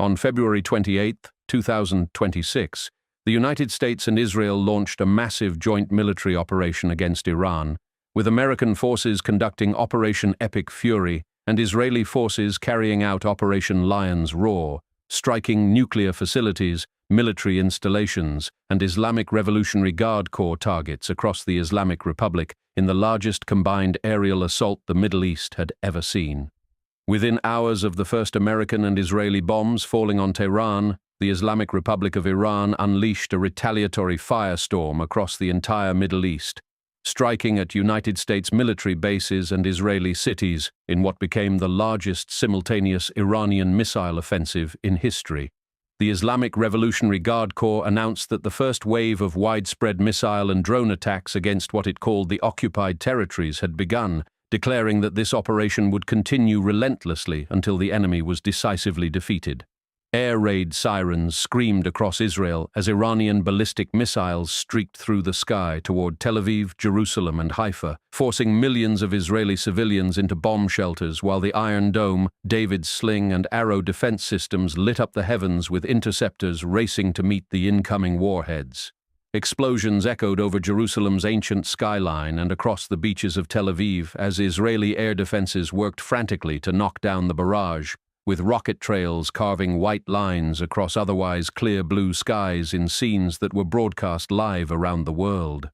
On February 28, 2026, the United States and Israel launched a massive joint military operation against Iran, with American forces conducting Operation Epic Fury and Israeli forces carrying out Operation Lion's Roar, striking nuclear facilities, military installations, and Islamic Revolutionary Guard Corps targets across the Islamic Republic in the largest combined aerial assault the Middle East had ever seen. Within hours of the first American and Israeli bombs falling on Tehran, the Islamic Republic of Iran unleashed a retaliatory firestorm across the entire Middle East, striking at United States military bases and Israeli cities in what became the largest simultaneous Iranian missile offensive in history. The Islamic Revolutionary Guard Corps announced that the first wave of widespread missile and drone attacks against what it called the occupied territories had begun, declaring that this operation would continue relentlessly until the enemy was decisively defeated. Air raid sirens screamed across Israel as Iranian ballistic missiles streaked through the sky toward Tel Aviv, Jerusalem, and Haifa, forcing millions of Israeli civilians into bomb shelters while the Iron Dome, David's Sling, and Arrow defense systems lit up the heavens with interceptors racing to meet the incoming warheads. Explosions echoed over Jerusalem's ancient skyline and across the beaches of Tel Aviv as Israeli air defenses worked frantically to knock down the barrage, with rocket trails carving white lines across otherwise clear blue skies in scenes that were broadcast live around the world.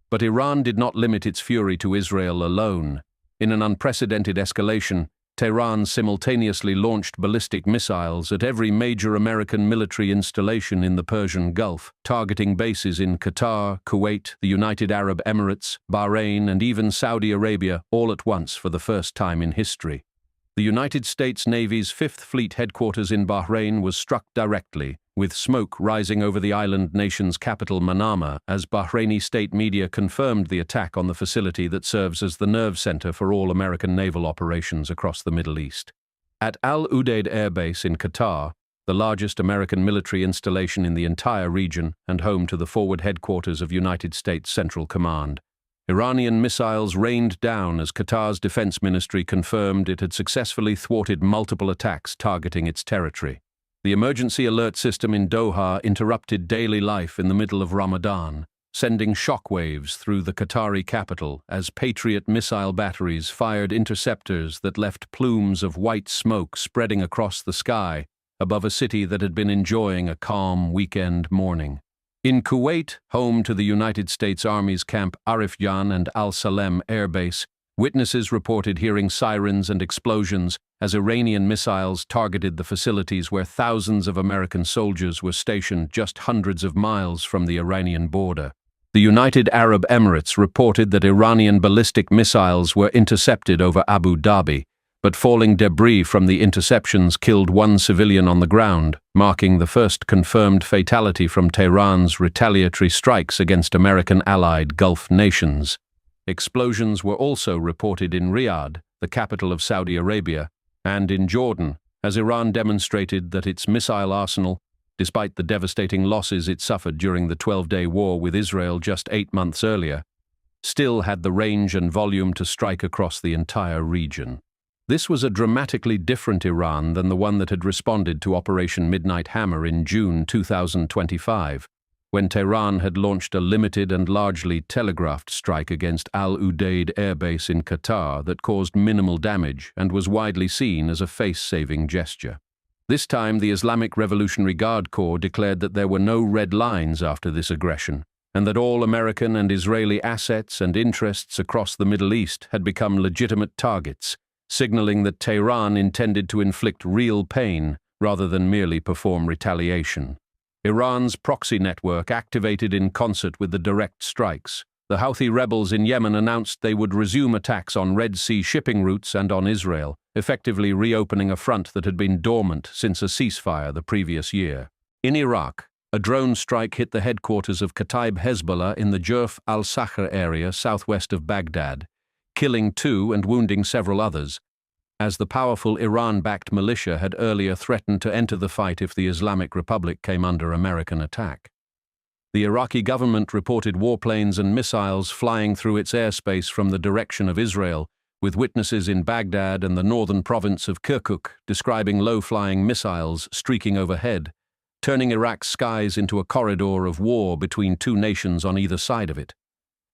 But Iran did not limit its fury to Israel alone. In an unprecedented escalation, Tehran simultaneously launched ballistic missiles at every major American military installation in the Persian Gulf, targeting bases in Qatar, Kuwait, the United Arab Emirates, Bahrain, and even Saudi Arabia all at once for the first time in history. The United States Navy's Fifth Fleet headquarters in Bahrain was struck directly, with smoke rising over the island nation's capital Manama as Bahraini state media confirmed the attack on the facility that serves as the nerve center for all American naval operations across the Middle East. At Udeid Air Base in Qatar, the largest American military installation in the entire region and home to the forward headquarters of United States Central Command, Iranian missiles rained down as Qatar's defense ministry confirmed it had successfully thwarted multiple attacks targeting its territory. The emergency alert system in Doha interrupted daily life in the middle of Ramadan, sending shockwaves through the Qatari capital as Patriot missile batteries fired interceptors that left plumes of white smoke spreading across the sky above a city that had been enjoying a calm weekend morning. In Kuwait, home to the United States Army's Camp Arifjan and Al-Salem Air Base, witnesses reported hearing sirens and explosions as Iranian missiles targeted the facilities where thousands of American soldiers were stationed just hundreds of miles from the Iranian border. The United Arab Emirates reported that Iranian ballistic missiles were intercepted over Abu Dhabi, but falling debris from the interceptions killed one civilian on the ground, marking the first confirmed fatality from Tehran's retaliatory strikes against American allied Gulf nations. Explosions were also reported in Riyadh, the capital of Saudi Arabia, and in Jordan, as Iran demonstrated that its missile arsenal, despite the devastating losses it suffered during the 12-day war with Israel just 8 months earlier, still had the range and volume to strike across the entire region. This was a dramatically different Iran than the one that had responded to Operation Midnight Hammer in June 2025, when Tehran had launched a limited and largely telegraphed strike against Al-Udeid Air Base in Qatar that caused minimal damage and was widely seen as a face-saving gesture. This time, the Islamic Revolutionary Guard Corps declared that there were no red lines after this aggression, and that all American and Israeli assets and interests across the Middle East had become legitimate targets, signaling that Tehran intended to inflict real pain rather than merely perform retaliation. Iran's proxy network activated in concert with the direct strikes. The Houthi rebels in Yemen announced they would resume attacks on Red Sea shipping routes and on Israel, effectively reopening a front that had been dormant since a ceasefire the previous year. In Iraq, a drone strike hit the headquarters of Kataib Hezbollah in the Jurf al-Sakhr area southwest of Baghdad, killing 2 and wounding several others, as the powerful Iran-backed militia had earlier threatened to enter the fight if the Islamic Republic came under American attack. The Iraqi government reported warplanes and missiles flying through its airspace from the direction of Israel, with witnesses in Baghdad and the northern province of Kirkuk describing low-flying missiles streaking overhead, turning Iraq's skies into a corridor of war between two nations on either side of it.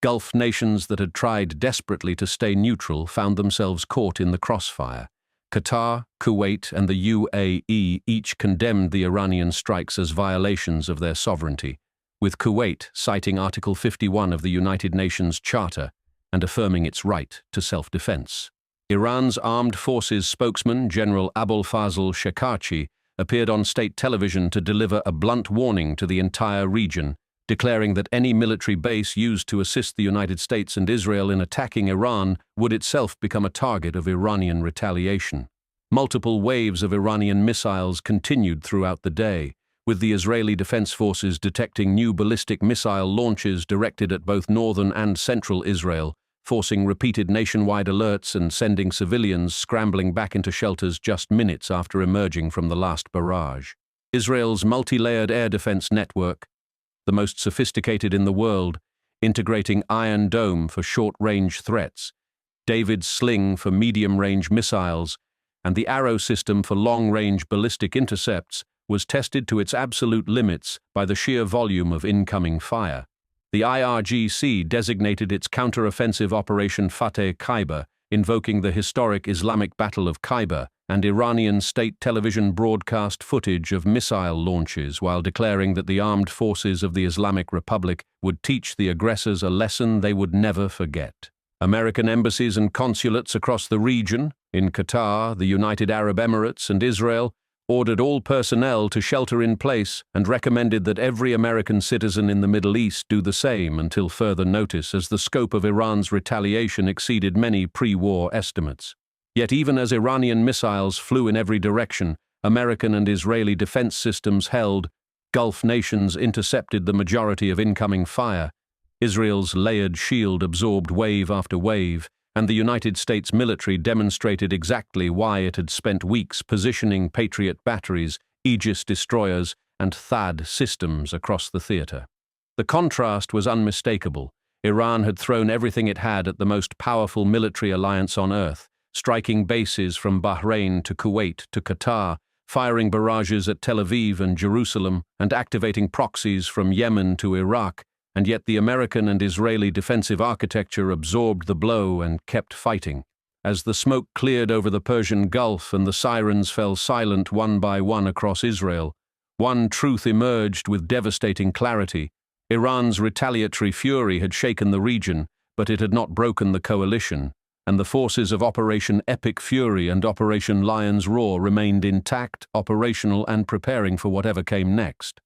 Gulf nations that had tried desperately to stay neutral found themselves caught in the crossfire. Qatar, Kuwait, and the UAE each condemned the Iranian strikes as violations of their sovereignty, with Kuwait citing Article 51 of the United Nations Charter and affirming its right to self-defense. Iran's armed forces spokesman, General Abul Fazl Shekarchi, appeared on state television to deliver a blunt warning to the entire region, declaring that any military base used to assist the United States and Israel in attacking Iran would itself become a target of Iranian retaliation. Multiple waves of Iranian missiles continued throughout the day, with the Israeli Defense Forces detecting new ballistic missile launches directed at both northern and central Israel, forcing repeated nationwide alerts and sending civilians scrambling back into shelters just minutes after emerging from the last barrage. Israel's multi-layered air defense network, the most sophisticated in the world, integrating Iron Dome for short-range threats, David's Sling for medium-range missiles, and the Arrow system for long-range ballistic intercepts, was tested to its absolute limits by the sheer volume of incoming fire. The IRGC designated its counter-offensive Operation Fateh Khyber, invoking the historic Islamic Battle of Khyber and Iranian state television broadcast footage of missile launches, while declaring that the armed forces of the Islamic Republic would teach the aggressors a lesson they would never forget. American embassies and consulates across the region, in Qatar, the United Arab Emirates, and Israel, ordered all personnel to shelter in place and recommended that every American citizen in the Middle East do the same until further notice, as the scope of Iran's retaliation exceeded many pre-war estimates. Yet even as Iranian missiles flew in every direction, American and Israeli defense systems held. Gulf nations intercepted the majority of incoming fire. Israel's layered shield absorbed wave after wave, and the United States military demonstrated exactly why it had spent weeks positioning Patriot batteries, Aegis destroyers, and THAAD systems across the theater. The contrast was unmistakable. Iran had thrown everything it had at the most powerful military alliance on earth, striking bases from Bahrain to Kuwait to Qatar, firing barrages at Tel Aviv and Jerusalem, and activating proxies from Yemen to Iraq, and yet the American and Israeli defensive architecture absorbed the blow and kept fighting. As the smoke cleared over the Persian Gulf and the sirens fell silent one by one across Israel, one truth emerged with devastating clarity. Iran's retaliatory fury had shaken the region, but it had not broken the coalition, and the forces of Operation Epic Fury and Operation Lion's Roar remained intact, operational, and preparing for whatever came next.